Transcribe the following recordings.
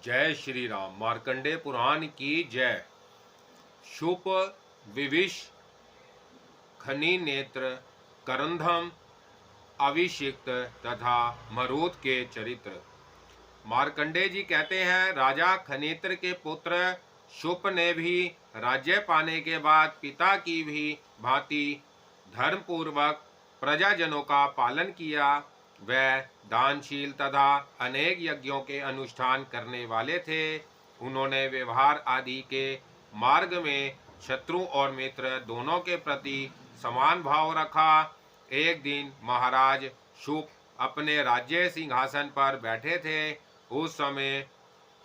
जय श्री राम। मार्कंडे पुराण की जय। शुप, विविश, खनि नेत्र, करंधम, अभिषिक्त तथा मरुत के चरित्र। मार्कंडे जी कहते हैं, राजा खनेत्र के पुत्र शुप ने भी राज्य पाने के बाद पिता की भी भांति धर्मपूर्वक प्रजाजनों का पालन किया। वह दानशील तथा अनेक यज्ञों के अनुष्ठान करने वाले थे। उन्होंने व्यवहार आदि के मार्ग में शत्रु और मित्र दोनों के प्रति समान भाव रखा। एक दिन महाराज शुप अपने राज्य सिंहासन पर बैठे थे। उस समय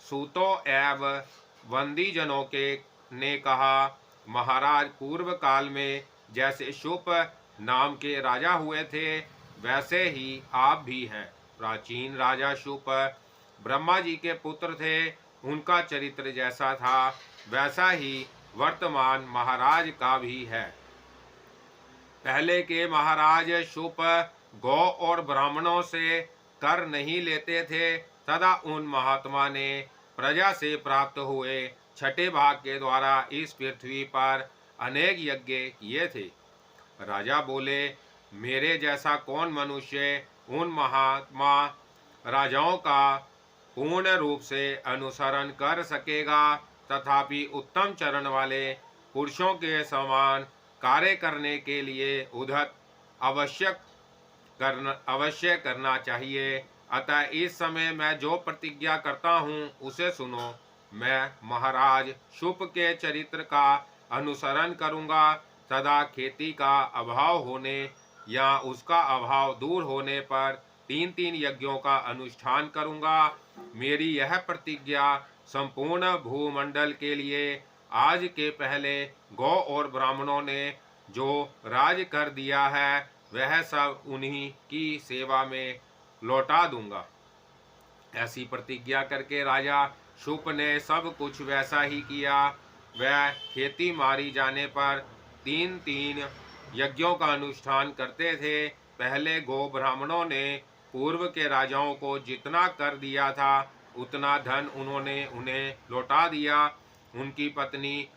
सूतों एवं बंदीजनों के ने कहा, महाराज, पूर्व काल में जैसे शुप नाम के राजा हुए थे वैसे ही आप भी हैं। प्राचीन राजा शुप ब्रह्मा जी के पुत्र थे। उनका चरित्र जैसा था वैसा ही वर्तमान महाराज का भी है। पहले के महाराज शुप गौ और ब्राह्मणों से कर नहीं लेते थे तथा उन महात्मा ने प्रजा से प्राप्त हुए छठे भाग के द्वारा इस पृथ्वी पर अनेक यज्ञ किए थे। राजा बोले, मेरे जैसा कौन मनुष्य उन महात्मा राजाओं का पूर्ण रूप से अनुसरण कर सकेगा। तथापि उत्तम चरण वाले पुरुषों के समान कार्य करने के लिए उद्धत अवश्य करना चाहिए। अतः इस समय मैं जो प्रतिज्ञा करता हूँ उसे सुनो। मैं महाराज शुप के चरित्र का अनुसरण करूँगा। सदा खेती का अभाव होने या उसका अभाव दूर होने पर 3 यज्ञों का अनुष्ठान करूँगा। मेरी यह प्रतिज्ञा संपूर्ण भूमंडल के लिए आज के पहले गौ और ब्राह्मणों ने जो राज कर दिया है वह सब उन्हीं की सेवा में लौटा दूंगा। ऐसी प्रतिज्ञा करके राजा शुप ने सब कुछ वैसा ही किया। वह खेती मारी जाने पर 3 यज्ञों का अनुष्ठान करते थे। पहले गो ब्राह्मणों ने पूर्व के राजाओं को जितना कर दिया था उतना धन उन्होंने उन्हें लौटा दिया। उनकी पत्नी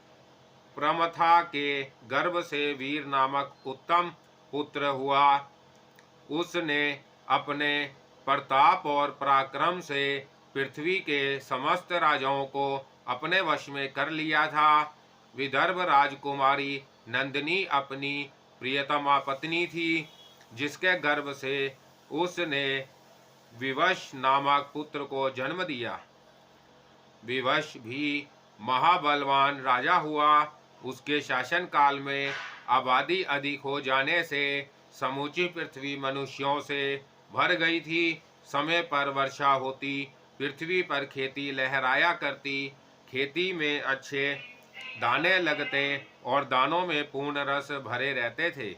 प्रमथा के गर्भ से वीर नामक उत्तम पुत्र हुआ। उसने अपने प्रताप और पराक्रम से पृथ्वी के समस्त राजाओं को अपने वश में कर लिया था। विदर्भ राजकुमारी नंदिनी अपनी प्रियतमा पत्नी थी, जिसके गर्भ से उसने विवश नामक पुत्र को जन्म दिया। विवश भी महाबलवान राजा हुआ। उसके शासन काल में आबादी अधिक हो जाने से समूची पृथ्वी मनुष्यों से भर गई थी। समय पर वर्षा होती, पृथ्वी पर खेती लहराया करती, खेती में अच्छे दाने लगते और दानों में पूर्ण रस भरे रहते थे।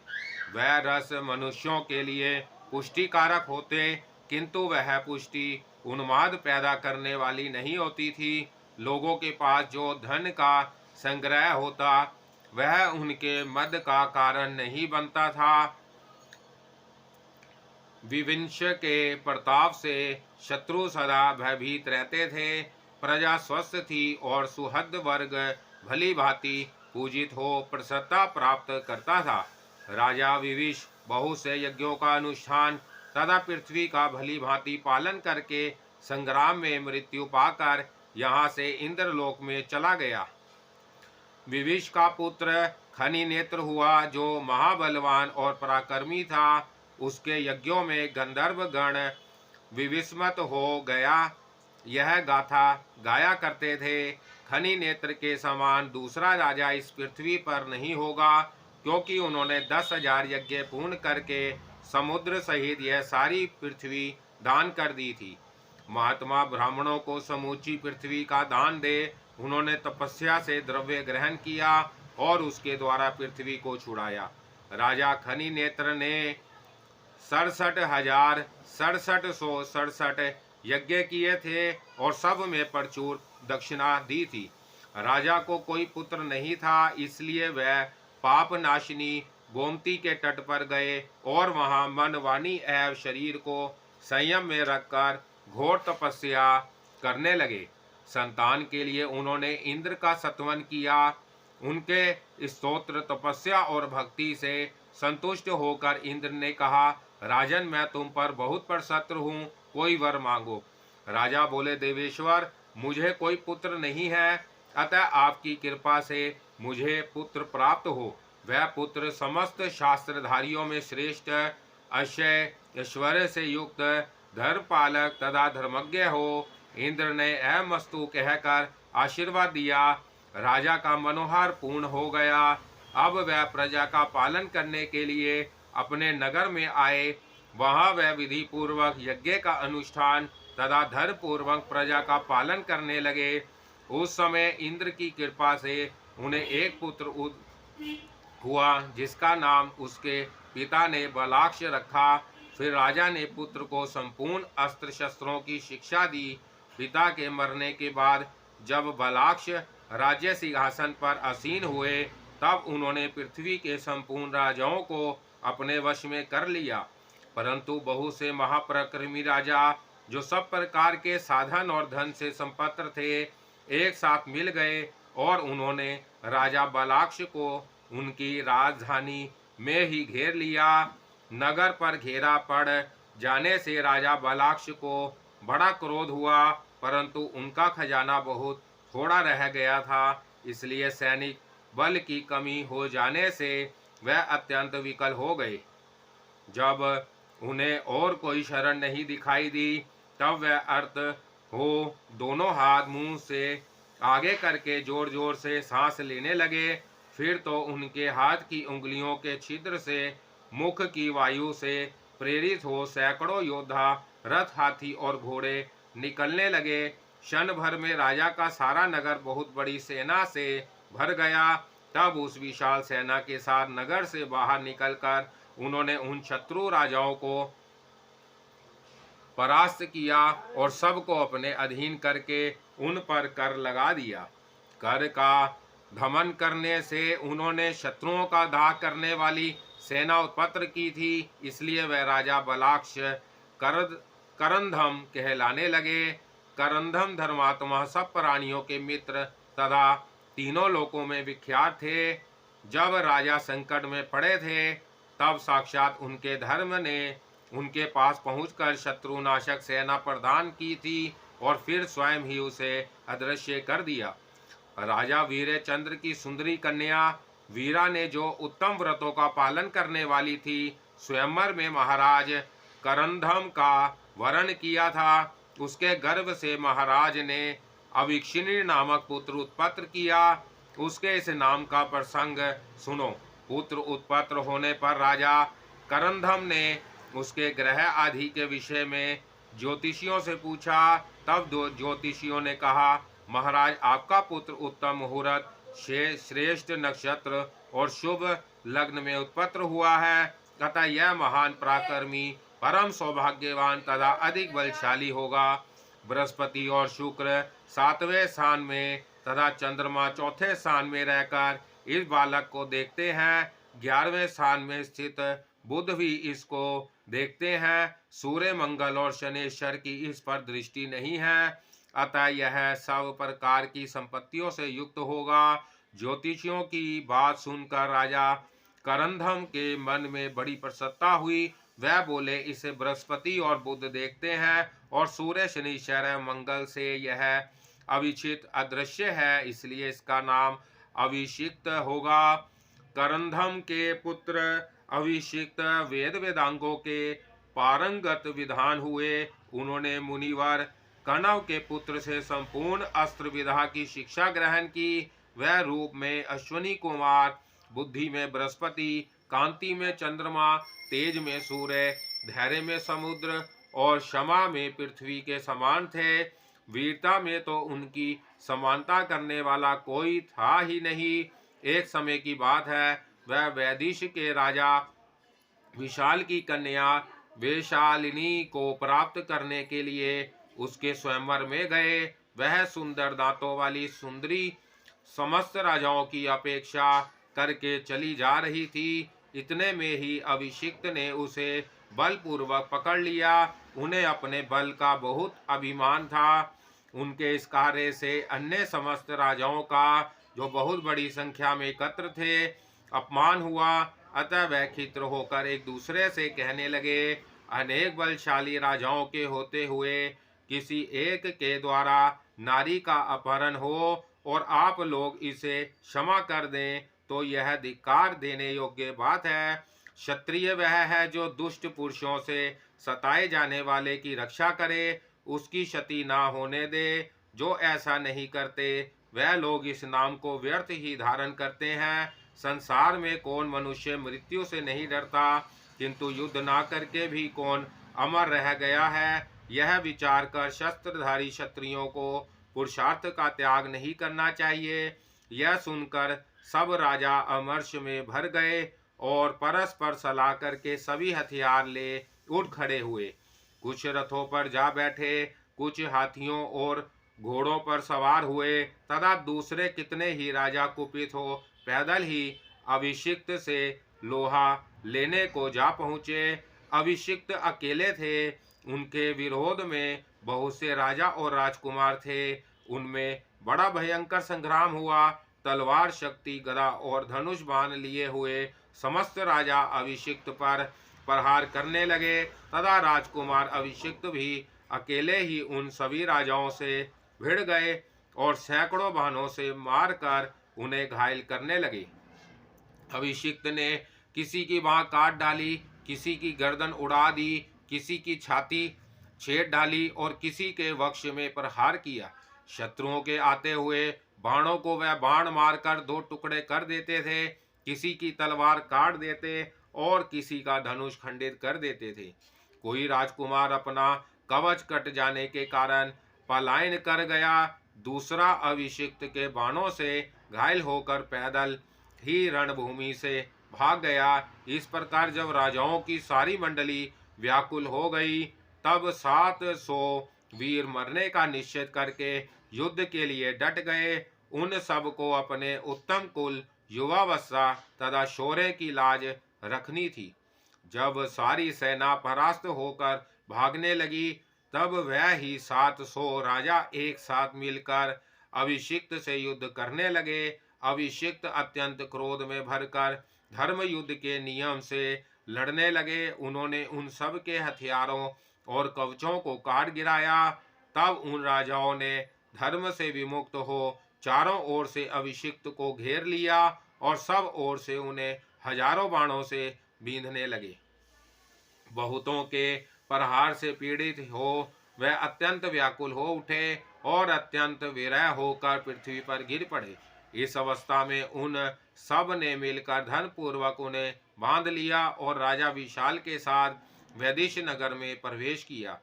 वह रस मनुष्यों के लिए पुष्टिकारक होते, किंतु वह पुष्टि उन्माद पैदा करने वाली नहीं होती थी। लोगों के पास जो धन का संग्रह होता वह उनके मद का कारण नहीं बनता था। विविंश के प्रताप से शत्रु सदा भयभीत रहते थे। प्रजा स्वस्थ थी और सुहृद वर्ग भली भांति पूजित हो प्रसन्नता प्राप्त करता था। राजा विविश बहुत से यज्ञों का अनुष्ठान तथा पृथ्वी का भली भांति पालन करके संग्राम में मृत्यु पाकर यहाँ से इंद्रलोक में चला गया। विविश का पुत्र खनि नेत्र हुआ, जो महाबलवान और पराक्रमी था। उसके यज्ञों में गंधर्व गण विविस्मत हो गया यह गाथा गाया करते थे, खनि नेत्र के समान दूसरा राजा इस पृथ्वी पर नहीं होगा, क्योंकि उन्होंने 10,000 यज्ञ पूर्ण करके समुद्र सहित यह सारी पृथ्वी दान कर दी थी। महात्मा ब्राह्मणों को समूची पृथ्वी का दान दे उन्होंने तपस्या से द्रव्य ग्रहण किया और उसके द्वारा पृथ्वी को छुड़ाया। राजा खनि नेत्र ने 67,6767 यज्ञ किए थे और सब में प्रचुर दक्षिणा दी थी। राजा को कोई पुत्र नहीं था, इसलिए वह पाप नाशिनी गोमती के तट पर गए और वहां मन, वाणी एवं शरीर को संयम में रखकर घोर तपस्या करने लगे। संतान के लिए उन्होंने इंद्र का स्तवन किया। उनके स्तोत्र, तपस्या और भक्ति से संतुष्ट होकर इंद्र ने कहा, राजन, मैं तुम पर बहुत प्रसन्न हूँ, कोई वर मांगो। राजा बोले, देवेश्वर, मुझे कोई पुत्र नहीं है, अतः आपकी कृपा से मुझे पुत्र प्राप्त हो। वह पुत्र समस्त शास्त्रधारियों में श्रेष्ठ, अक्षय ऐश्वर्य से युक्त, धर्मपालक तथा धर्मज्ञ हो। इंद्र ने अमस्तु कहकर आशीर्वाद दिया। राजा का मनोहर पूर्ण हो गया। अब वह प्रजा का पालन करने के लिए अपने नगर में आए। वहां वह विधि पूर्वक यज्ञ का अनुष्ठान तथा धर्म पूर्वक प्रजा का पालन करने लगे। उस समय इंद्र की कृपा से उन्हें एक पुत्र हुआ, जिसका नाम उसके पिता ने बलाक्ष रखा। फिर राजा ने पुत्र को संपूर्ण अस्त्र शस्त्रों की शिक्षा दी। पिता के मरने के बाद जब बलाक्ष राज्य सिंहासन पर आसीन हुए, तब उन्होंने पृथ्वी के संपूर्ण राजाओं को अपने वश में कर लिया। परंतु बहुत से महापराक्रमी राजा, जो सब प्रकार के साधन और धन से संपन्न थे, एक साथ मिल गए और उन्होंने राजा बलाक्ष को उनकी राजधानी में ही घेर लिया। नगर पर घेरा पड़ जाने से राजा बलाक्ष को बड़ा क्रोध हुआ, परंतु उनका खजाना बहुत थोड़ा रह गया था, इसलिए सैनिक बल की कमी हो जाने से वह अत्यंत विकल हो गए। जब उन्हें और कोई शरण नहीं दिखाई दी, तब वह अर्थ हो दोनों हाथ मुंह से आगे करके जोर जोर से सांस लेने लगे। फिर तो उनके हाथ की उंगलियों के छिद्र से मुख की वायु से प्रेरित हो सैकड़ों योद्धा, रथ, हाथी और घोड़े निकलने लगे। क्षण भर में राजा का सारा नगर बहुत बड़ी सेना से भर गया। तब उस विशाल सेना के साथ नगर से बाहर निकलकर उन्होंने उन शत्रु राजाओं को परास्त किया और सबको अपने अधीन करके उन पर कर लगा दिया। कर का दमन करने से उन्होंने शत्रुओं का दाह करने वाली सेना उत्पन्न की थी, इसलिए वह राजा बलाक्ष करंधम कहलाने लगे। करंधम धर्मात्मा, सब प्राणियों के मित्र तथा तीनों लोकों में विख्यात थे। जब राजा संकट में पड़े थे, तब साक्षात उनके धर्म ने उनके पास पहुंचकर शत्रुनाशक सेना प्रदान की थी और फिर स्वयं ही उसे अदृश्य कर दिया। राजा वीरचंद्र की सुंदरी कन्या वीरा ने, जो उत्तम व्रतों का पालन करने वाली थी, स्वयंवर में महाराज करंधम का वरण किया था। उसके गर्भ से महाराज ने अविक्षिणी नामक पुत्र उत्पन्न किया। उसके इस नाम का प्रसंग सुनो। पुत्र उत्पन्न होने पर राजा करंधम ने उसके ग्रह आदि के विषय में ज्योतिषियों से पूछा। तब दो ज्योतिषियों ने कहा, महाराज, आपका पुत्र उत्तम मुहूर्त, श्रेष्ठ नक्षत्र और शुभ लग्न में उत्पन्न हुआ है, अतः यह महान पराक्रमी, परम सौभाग्यवान तथा अधिक बलशाली होगा। बृहस्पति और शुक्र 7वें स्थान में तथा चंद्रमा 4थे स्थान में रहकर इस बालक को देखते हैं। 11वें स्थान में स्थित बुध भी इसको देखते हैं। सूर्य, मंगल और शनेश्वर की इस पर दृष्टि नहीं है, अतः यह सब प्रकार की संपत्तियों से युक्त होगा। ज्योतिषियों की बात सुनकर राजा करंधम के मन में बड़ी प्रसन्नता हुई। वह बोले, इसे बृहस्पति और बुध देखते हैं और सूर्य, शनिश्चर, मंगल से यह अविचित अदृश्य है, इसलिए इसका नाम अभिषिक्त होगा। करंधम के पुत्र अभिषिक्त वेद वेदांगों के पारंगत विधान हुए। उन्होंने मुनिवर कणव के पुत्र से संपूर्ण अस्त्र विधा की शिक्षा ग्रहण की। वह रूप में अश्वनी कुमार, बुद्धि में बृहस्पति, कांति में चंद्रमा, तेज में सूर्य, धैर्य में समुद्र और क्षमा में पृथ्वी के समान थे। वीरता में तो उनकी समानता करने वाला कोई था ही नहीं। एक समय की बात है, वह वैदिश के राजा विशाल की कन्या वैशालिनी को प्राप्त करने के लिए उसके स्वयंवर में गए। वह सुंदर दांतों वाली सुंदरी समस्त राजाओं की अपेक्षा करके चली जा रही थी। इतने में ही अभिषिक्त ने उसे बलपूर्वक पकड़ लिया। उन्हें अपने बल का बहुत अभिमान था। उनके इस कार्य से अन्य समस्त राजाओं का, जो बहुत बड़ी संख्या में एकत्र थे, अपमान हुआ। अतः वह खिन्न होकर एक दूसरे से कहने लगे, अनेक बलशाली राजाओं के होते हुए किसी एक के द्वारा नारी का अपहरण हो और आप लोग इसे क्षमा कर दें, तो यह धिक्कार देने योग्य बात है। क्षत्रिय वह है जो दुष्ट पुरुषों से सताए जाने वाले की रक्षा करे, उसकी क्षति ना होने दे। जो ऐसा नहीं करते वह लोग इस नाम को व्यर्थ ही धारण करते हैं। संसार में कौन मनुष्य मृत्यु से नहीं डरता, किंतु युद्ध ना करके भी कौन अमर रह गया है। यह विचार कर शस्त्रधारी क्षत्रियों को पुरुषार्थ का त्याग नहीं करना चाहिए। यह सुनकर सब राजा अमर्ष में भर गए और परस्पर सलाह करके सभी हथियार ले उठ खड़े हुए। कुछ रथों पर जा बैठे, कुछ हाथियों और घोड़ों पर सवार हुए, तथा दूसरे कितने ही राजा कुपित हो पैदल ही अभिषिक्त से लोहा लेने को जा पहुँचे। अभिषिक्त अकेले थे, उनके विरोध में बहुत से राजा और राजकुमार थे। उनमें बड़ा भयंकर संग्राम हुआ। तलवार, शक्ति, गदा और धनुष बाण लिए हुए समस्त राजा अभिषिक्त पर प्रहार करने लगे, तथा राजकुमार अभिषिक्त भी अकेले ही उन सभी राजाओं से भिड़ गए और सैकड़ों बाणों से मारकर उन्हें घायल करने लगे। अभिषिक्त ने किसी की बाँह काट डाली, किसी की गर्दन उड़ा दी, किसी की छाती छेद डाली और किसी के वक्ष में प्रहार किया। शत्रुओं के आते हुए बाणों को वह बाण मारकर दो टुकड़े कर देते थे, किसी की तलवार काट देते और किसी का धनुष खंडित कर देते थे। कोई राजकुमार अपना कवच कट जाने के कारण पलायन कर गया, दूसरा अभिषिक्त के बाणों से घायल होकर पैदल ही रणभूमि से भाग गया। इस प्रकार जब राजाओं की सारी मंडली व्याकुल हो गई, तब 700 वीर मरने का निश्चय करके युद्ध के लिए डट गए। उन सब को अपने उत्तम कुल, युवावस्था तथा शौर्य की लाज रखनी थी। जब सारी सेना परास्त होकर भागने लगी, तब वह ही 700 राजा एक साथ मिलकर अभिषिक्त से युद्ध करने लगे। अभिषिक्त अत्यंत क्रोध में भरकर धर्म युद्ध के नियम से लड़ने लगे। उन्होंने उन सब के हथियारों और कवचों को काट गिराया। तब उन राजाओं ने धर्म से विमुक्त हो चारों ओर से अभिषिक्त को घेर लिया और सब ओर से उन्हें हजारों बाणों से बींधने लगे। बहुतों के प्रहार से पीड़ित हो वह अत्यंत व्याकुल हो उठे और अत्यंत विरह होकर पृथ्वी पर गिर पड़े। इस अवस्था में उन सब ने मिलकर धन पूर्वक उन्हें बांध लिया और राजा विशाल के साथ वैदिश नगर में प्रवेश किया।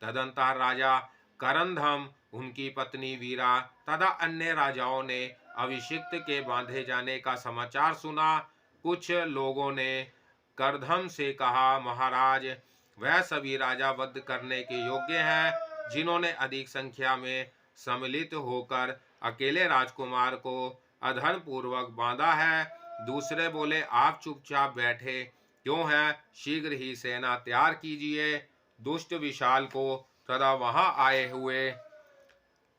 तदंतर राजा करंधम, उनकी पत्नी वीरा तथा अन्य राजाओं ने अभिषिक्त के बांधे जाने का समाचार सुना। कुछ लोगों ने करधम से कहा, महाराज, वह सभी राजा वध करने के योग्य हैं जिन्होंने अधिक संख्या में सम्मिलित होकर अकेले राजकुमार को अधर्म पूर्वक बांधा है। दूसरे बोले, आप चुपचाप बैठे क्यों हैं? शीघ्र ही सेना तैयार कीजिए। दुष्ट विशाल को तथा वहां आए हुए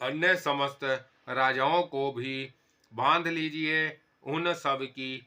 अन्य समस्त राजाओं को भी बांध लीजिए। उन सब की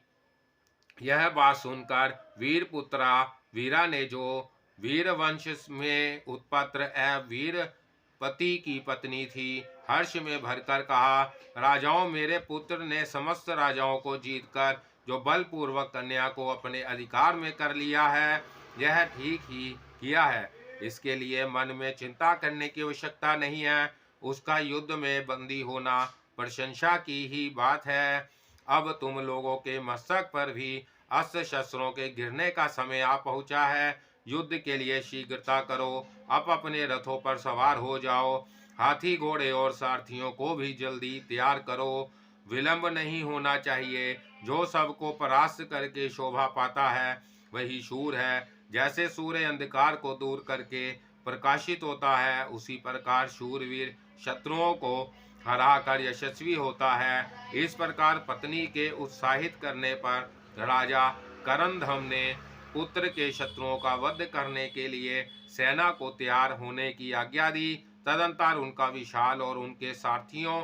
यह बात सुनकर वीरपुत्रा वीरा ने, जो वीर वंश में उत्पन्न एवं वीरपति की पत्नी थी, हर्ष में भरकर कहा, राजाओं, मेरे पुत्र ने समस्त राजाओं को जीतकर जो बलपूर्वक कन्या को अपने अधिकार में कर लिया है, यह ठीक ही किया है। इसके लिए मन में चिंता करने की आवश्यकता नहीं है। उसका युद्ध में बंदी होना प्रशंसा की ही बात है। अब तुम लोगों के मस्तक पर भी अस्त्र शस्त्रों के गिरने का समय आ पहुंचा है। युद्ध के लिए शीघ्रता करो, अब अपने रथों पर सवार हो जाओ। हाथी, घोड़े और सारथियों को भी जल्दी तैयार करो, विलंब नहीं होना चाहिए। जो सबको परास्त करके शोभा पाता है वही शूर है। जैसे सूर्य अंधकार को दूर करके प्रकाशित होता है, उसी प्रकार शूरवीर शत्रुओं को हराकर यशस्वी होता है। इस प्रकार पत्नी के उत्साहित करने पर राजा करंधम ने पुत्र के शत्रुओं का वध करने के लिए सेना को तैयार होने की आज्ञा दी। तदंतर उनका विशाल और उनके सारथियों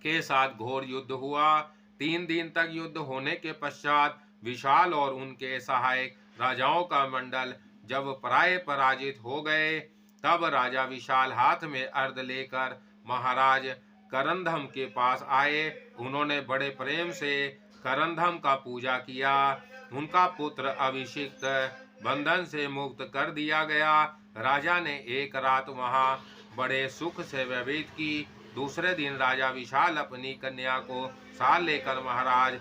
के साथ घोर युद्ध हुआ। 3 दिन तक युद्ध होने के पश्चात विशाल और उनके सहायक राजाओं का मंडल जब प्राय पराजित हो गए, तब राजा विशाल हाथ में अर्ध लेकर महाराज करंधम के पास आए। उन्होंने बड़े प्रेम से करंधम का पूजा किया। उनका पुत्र अभिषिक्त बंधन से मुक्त कर दिया गया। राजा ने एक रात वहां बड़े सुख से व्यतीत की। दूसरे दिन राजा विशाल अपनी कन्या को साथ लेकर महाराज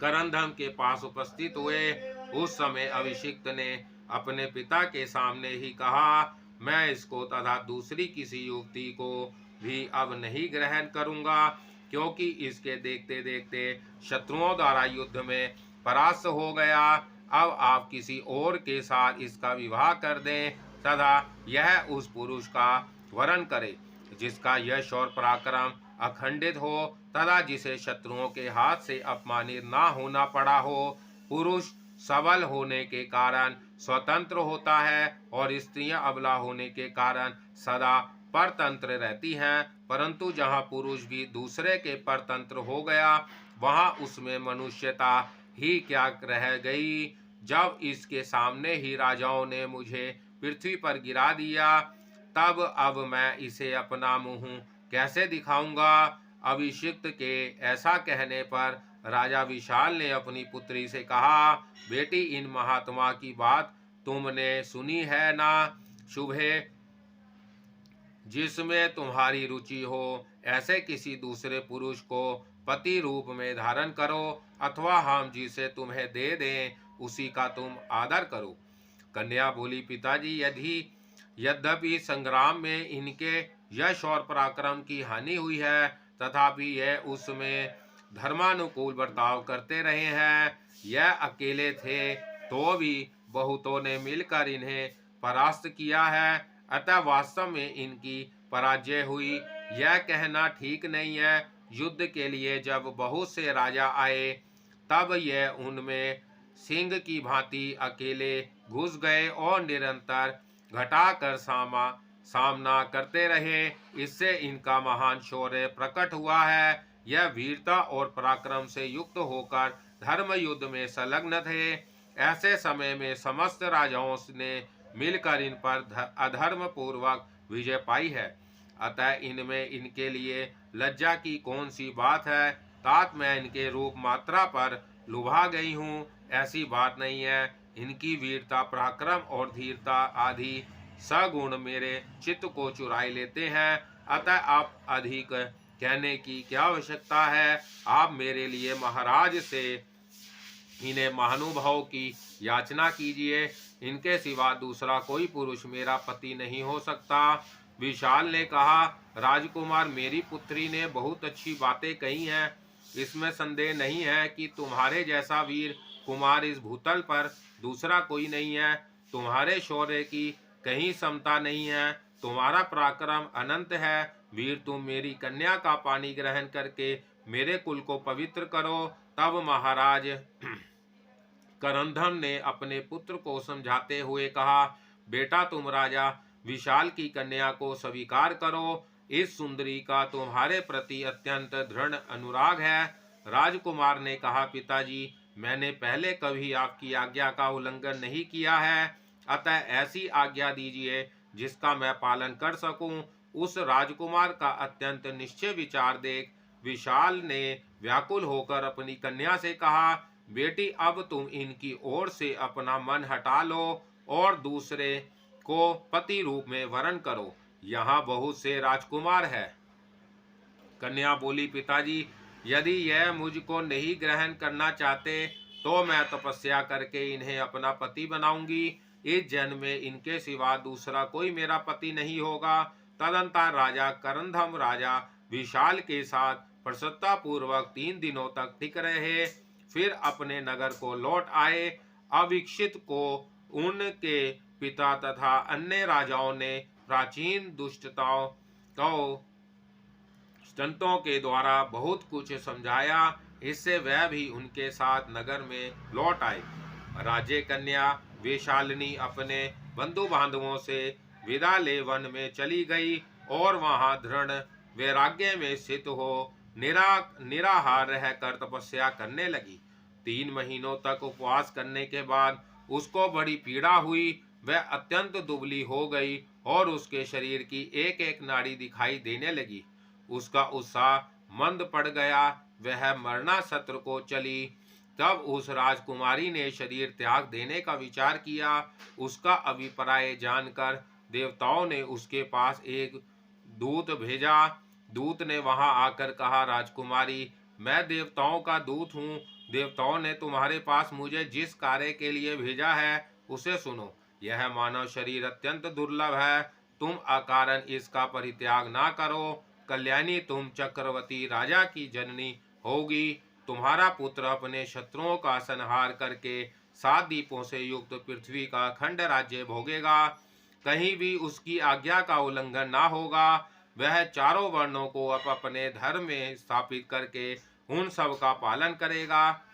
करंधम के पास उपस्थित हुए। उस समय अभिषिक्त ने अपने पिता के सामने ही कहा, मैं इसको तथा दूसरी किसी युवती को भी अब नहीं ग्रहण करूंगा, क्योंकि इसके देखते देखते शत्रुओं द्वारा युद्ध में परास्त हो गया। अब आप किसी और के साथ इसका विवाह कर दें तथा यह उस पुरुष का वरण करे जिसका यश और पराक्रम अखंडित हो तथा जिसे शत्रुओं के हाथ से अपमानित ना होना पड़ा हो। पुरुष सबल होने के कारण स्वतंत्र होता है और स्त्रियां अबला होने के कारण सदा परतंत्र रहती हैं, परंतु जहां पुरुष भी दूसरे के परतंत्र हो गया, वहां उसमें मनुष्यता ही क्या रह गई। जब इसके सामने ही राजाओं ने मुझे पृथ्वी पर गिरा दिया, तब अब मैं इसे अपना मुंह कैसे दिखाऊंगा। अभिषिक्त के ऐसा कहने पर राजा विशाल ने अपनी पुत्री से कहा, बेटी, इन महात्मा की बात तुमने सुनी है ना। शुभ है, जिसमें तुम्हारी रुचि हो ऐसे किसी दूसरे पुरुष को पति रूप में धारण करो, अथवा हम जिसे तुम्हें दे दें उसी का तुम आदर करो। कन्या बोली, पिताजी, यद्यपि संग्राम में इनके यश और पराक्रम की हानि हुई है, तथापि यह उसमें धर्मानुकूल बर्ताव करते रहे हैं। यह अकेले थे तो भी बहुतों ने मिलकर इन्हें परास्त किया है, अतः वास्तव में इनकी पराजय हुई यह कहना ठीक नहीं है। युद्ध के लिए जब बहुत से राजा आए, तब यह उनमें सिंह की भांति अकेले घुस गए और निरंतर घटाकर सामना करते रहे। इससे इनका महान शौर्य प्रकट हुआ है। यह वीरता और पराक्रम से युक्त होकर धर्म युद्ध में संलग्न थे। ऐसे समय में समस्त राजाओं ने मिलकर इन पर अधर्म पूर्वक विजय पाई है, अतः इनमें इनके लिए लज्जा की कौन सी बात है। तात मैं इनके रूप मात्रा पर लुभा गई हूँ, ऐसी बात नहीं है। इनकी वीरता, पराक्रम और धीरता आदि सगुण मेरे चित्त को चुराई लेते हैं, अतः आप अधिक कहने की क्या आवश्यकता है। आप मेरे लिए महाराज से इन्हें महानुभाव की याचना कीजिए। इनके सिवा दूसरा कोई पुरुष मेरा पति नहीं हो सकता। विशाल ने कहा, राजकुमार, मेरी पुत्री ने बहुत अच्छी बातें कही हैं। इसमें संदेह नहीं है कि तुम्हारे जैसा वीर कुमार इस भूतल पर दूसरा कोई नहीं है। तुम्हारे शौर्य की कहीं समता नहीं है, तुम्हारा पराक्रम अनंत है। वीर, तुम मेरी कन्या का पानी ग्रहण करके मेरे कुल को पवित्र करो। तब महाराज करंधम ने अपने पुत्र को समझाते हुए कहा, बेटा, तुम राजा विशाल की कन्या को स्वीकार करो। इस सुंदरी का तुम्हारे प्रति अत्यंत दृढ़ अनुराग है। राजकुमार ने कहा, पिताजी, मैंने पहले कभी आपकी आज्ञा का उल्लंघन नहीं किया है, अतः ऐसी आज्ञा दीजिए जिसका मैं पालन कर सकूं। उस राजकुमार का अत्यंत निश्चय विचार देख विशाल ने व्याकुल होकर अपनी कन्या से कहा, बेटी, अब तुम इनकी ओर से अपना मन हटा लो और दूसरे को पति रूप में वरण करो। यहाँ बहुत से राजकुमार हैं। कन्या बोली, पिताजी, यदि यह मुझको नहीं ग्रहण करना चाहते तो मैं तपस्या करके इन्हें अपना पति बनाऊंगी। इस जन्म में इनके सिवा दूसरा कोई मेरा पति नहीं होगा। तदंतर राजा करंधम राजा विशाल के साथ प्रसन्नतापूर्वक 3 दिनों तक टिक रहे, फिर अपने नगर को लौट आए। अविक्षित को उनके पिता तथा अन्य राजाओं ने प्राचीन दुष्टताओं को संतों के द्वारा बहुत कुछ समझाया, इससे वह भी उनके साथ नगर में लौट आए। राज्य कन्या वैशालिनी अपने बंधु बांधवों से विदा ले वन में चली गई और वहां दृढ़ वैराग्य में स्थित हो निराहार रहकर तपस्या करने लगी। 3 महीनों तक उपवास करने के बाद उसको बड़ी पीड़ा हुई। वह अत्यंत दुबली हो गई और उसके शरीर की एक एक नाड़ी दिखाई देने लगी। उसका उत्साह मंद पड़ गया। वह मरणासत्र को चली। तब उस राजकुमारी ने शरीर त्याग देने का विचार किया। उसका अभिप्राय जानकर देवताओं ने उसके पास एक दूत भेजा। दूत ने वहां आकर कहा, राजकुमारी, मैं देवताओं का दूत हूँ। देवताओं ने तुम्हारे पास मुझे जिस कार्य के लिए भेजा है उसे सुनो। यह मानव शरीर अत्यंत दुर्लभ है। तुम अकारण इसका परित्याग ना करो। कल्याणी, तुम चक्रवर्ती राजा की जननी होगी। तुम्हारा पुत्र अपने शत्रुओं का संहार करके 7 दीपों से युक्त पृथ्वी का खंड राज्य भोगेगा। कहीं भी उसकी आज्ञा का उल्लंघन ना होगा। वह चारों वर्णों को अपने धर्म में स्थापित करके उन सब का पालन करेगा।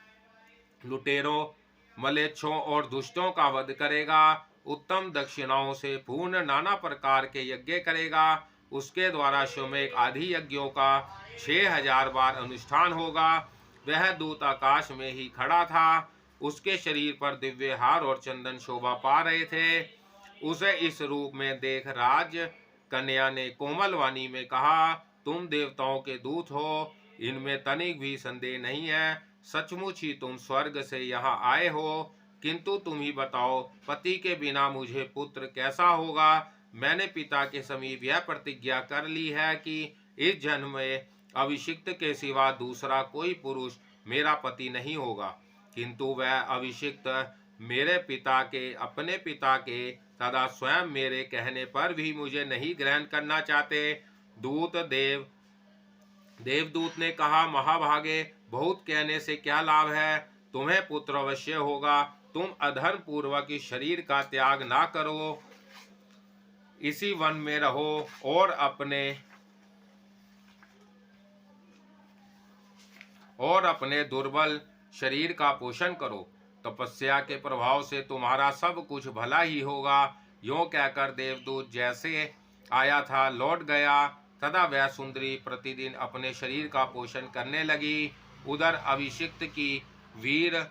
लुटेरों, मलेच्छों और दुष्टों का वध करेगा। उत्तम दक्षिणाओं से पूर्ण नाना प्रकार के यज्ञ करेगा। उसके द्वारा अश्वमेध आदि यज्ञों का 6000 बार अनुष्ठान होगा। वह दूत आकाश में ही खड़ा था। उसके शरीर पर दिव्य हार और चंदन शोभा पा रहे थे। उसे इस रूप में देख राज कन्या ने कोमल वाणी में कहा, तुम देवताओं के दूत हो, इनमें तनिक भी संदेह नहीं है। सचमुच ही तुम स्वर्ग से यहाँ आए हो। किंतु तुम ही बताओ, पति के बिना मुझे पुत्र कैसा होगा। मैंने पिता के समीप यह प्रतिज्ञा कर ली है कि इस जन्म में अभिषिक्त के सिवा दूसरा कोई पुरुष मेरा पति नहीं होगा। किंतु वह अभिषिक्त मेरे पिता के अपने पिता के तथा स्वयं मेरे कहने पर भी मुझे नहीं ग्रहण करना चाहते। देवदूत ने कहा, महाभागे, बहुत कहने से क्या लाभ है। तुम्हें पुत्र अवश्य होगा। तुम अधर्म पूर्वक इस शरीर का त्याग ना करो, इसी वन में रहो और अपने दुर्बल शरीर का पोषण करो। तपस्या के प्रभाव से तुम्हारा सब कुछ भला ही होगा। यों कहकर देवदूत जैसे आया था लौट गया तथा वह सुंदरी प्रतिदिन अपने शरीर का पोषण करने लगी। उधर अभिषिक्त की वीर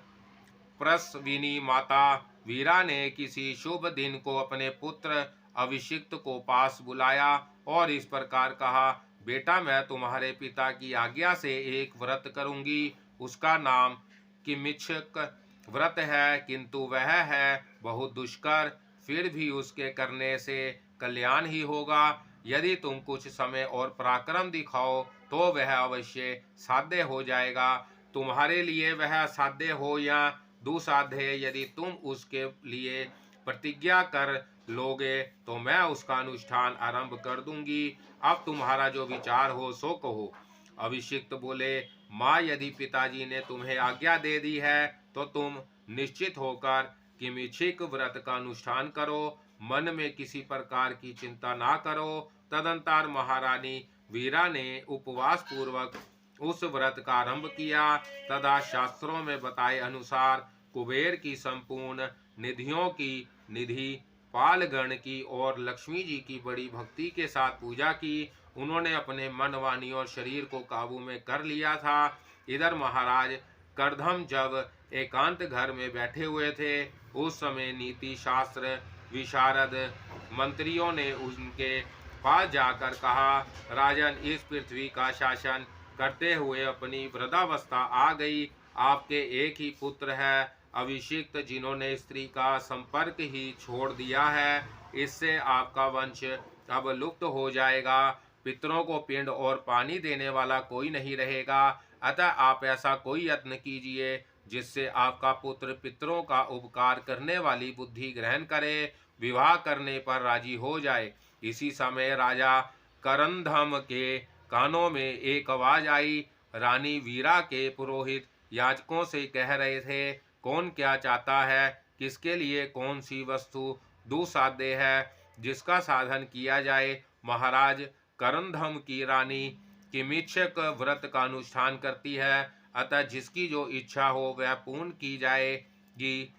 प्रसविनी माता वीरा ने किसी शुभ दिन को अपने पुत्र अभिषिक्त को पास बुलाया और इस प्रकार कहा, बेटा, मैं तुम्हारे पिता की आज्ञा से एक व्रत करूंगी। उसका नाम किमिच्छक व्रत है, किंतु वह है बहुत दुष्कर। फिर भी उसके करने से कल्याण ही होगा। यदि तुम कुछ समय और पराक्रम दिखाओ तो वह अवश्य साध्य हो जाएगा। तुम्हारे लिए वह साध्य हो या दुसाध्य, यदि तुम उसके लिए प्रतिज्ञा कर लोगे तो मैं उसका अनुष्ठान आरंभ कर दूंगी। अब तुम्हारा जो विचार हो सो कहो। अभिषिक्त बोले, माँ, यदि पिताजी ने तुम्हें आज्ञा दे दी है तो तुम निश्चित होकर किमिच्छिक व्रत का अनुष्ठान करो। मन में किसी प्रकार की चिंता ना करो। तदंतर महारानी वीरा ने उपवास पूर्वक उस व्रत का आरंभ किया तथा शास्त्रों में बताए अनुसार कुबेर की संपूर्ण निधियों की निधि, पालगण की और लक्ष्मी जी की बड़ी भक्ति के साथ पूजा की। उन्होंने अपने मन, वाणी और शरीर को काबू में कर लिया था। इधर महाराज करधम जब एकांत घर में बैठे हुए थे, उस समय नीति शास्त्र विशारद मंत्रियों ने उनके पास जाकर कहा, राजन, इस पृथ्वी का शासन करते हुए अपनी वृद्धावस्था आ गई। आपके एक ही पुत्र है अभिषिक्त, जिन्होंने स्त्री का संपर्क ही छोड़ दिया है। इससे आपका वंश अब लुप्त हो जाएगा। पितरों को पिंड और पानी देने वाला कोई नहीं रहेगा। अतः आप ऐसा कोई यत्न कीजिए जिससे आपका पुत्र पितरों का उपकार करने वाली बुद्धि ग्रहण करे, विवाह करने पर राजी हो जाए। इसी समय राजा करंधम के कानों में एक आवाज आई। रानी वीरा के पुरोहित याजकों से कह रहे थे, कौन क्या चाहता है, किसके लिए कौन सी वस्तु दुसाध्य है जिसका साधन किया जाए। महाराज करंधम की रानी किमिच्छक व्रत का अनुष्ठान करती है, अतः जिसकी जो इच्छा हो वह पूर्ण की जाएगी।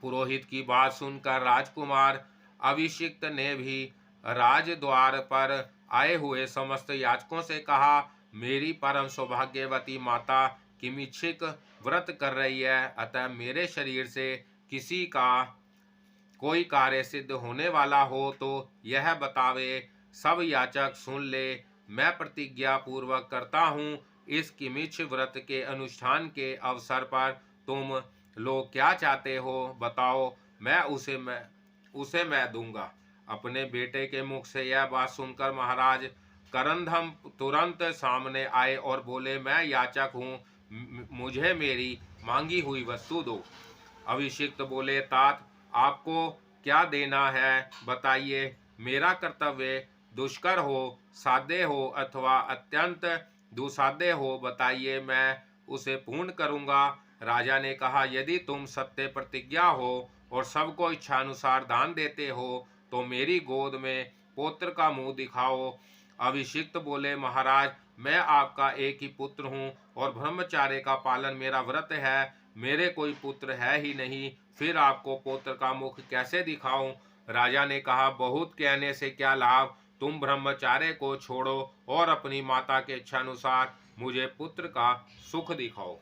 पुरोहित की बात सुनकर राजकुमार अभिषिक्त ने भी राजद्वार पर आए हुए समस्त याचकों से कहा, मेरी परम सौभाग्यवती माता किमिच्छिक व्रत कर रही है, अतः मेरे शरीर से किसी का कोई कार्य सिद्ध होने वाला हो तो यह बतावे। सब याचक सुन ले। मैं प्रतिज्ञा पूर्वक करता हूँ, इस किमिच्छ व्रत के अनुष्ठान के अवसर पर तुम लोग क्या चाहते हो बताओ, मैं दूंगा। अपने बेटे के मुख से यह बात सुनकर महाराज करंदम तुरंत सामने आए और बोले, मैं याचक हूँ, मुझे मेरी मांगी हुई वस्तु दो। अभिषिक्त बोले, तात आपको क्या देना है बताइए। मेरा कर्तव्य दुष्कर हो, साध्य हो अथवा अत्यंत दुसाध्य हो, बताइए, मैं उसे पूर्ण करूंगा। राजा ने कहा, यदि तुम सत्य प्रतिज्ञा हो और सबको इच्छानुसार दान देते हो तो मेरी गोद में पुत्र का मुंह दिखाओ। अभिषिक्त बोले, महाराज मैं आपका एक ही पुत्र हूँ और ब्रह्मचार्य का पालन मेरा व्रत है, मेरे कोई पुत्र है ही नहीं, फिर आपको पुत्र का मुख कैसे दिखाऊं। राजा ने कहा, बहुत कहने से क्या लाभ, तुम ब्रह्मचार्य को छोड़ो और अपनी माता के इच्छानुसार मुझे पुत्र का सुख दिखाओ।